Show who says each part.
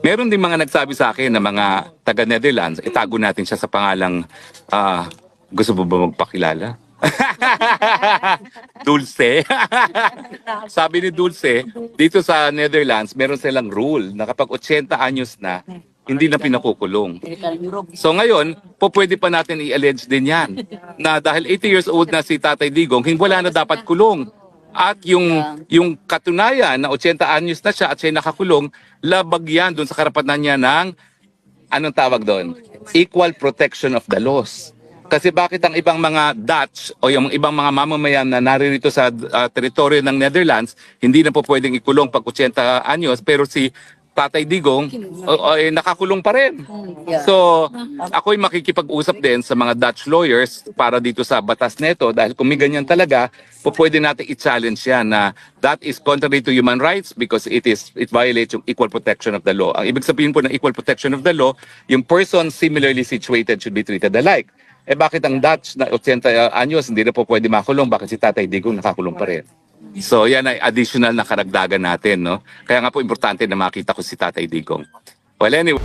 Speaker 1: Meron din mga nagsabi sa akin na mga taga-Netherlands, itago natin siya sa pangalang, gusto mo ba magpakilala? Dulce. Sabi ni Dulce, dito sa Netherlands, meron silang rule na kapag 80 anyos na, hindi na pinakukulong. So ngayon, pwede pa natin i-allege din yan na dahil 80 years old na si Tatay Digong, wala na dapat kulong. At yung katunayan na 80 anyos na siya at siya nakakulong, labag yan doon sa karapatan niya ng, anong tawag doon? Equal protection of the laws. Kasi bakit ang ibang mga Dutch o yung ibang mga mamamayan na naririto sa teritoryo ng Netherlands, hindi na po pwedeng ikulong pag 80 anyos, pero si Tatay Digong nakakulong pa rin. So, ako'y makikipag-usap din sa mga Dutch lawyers para dito sa batas neto dahil kung may ganyan talaga, pwede natin i-challenge yan na that is contrary to human rights because it violates yung equal protection of the law. Ang ibig sabihin po ng equal protection of the law, yung person similarly situated should be treated alike. Bakit ang Dutch na 80 anyos hindi na po pwede makulong? Bakit si Tatay Digong nakakulong pa rin? So yan ay additional na karagdagan natin, no? Kaya nga po importante na makita ko si Tatay Digong. Well, anyway.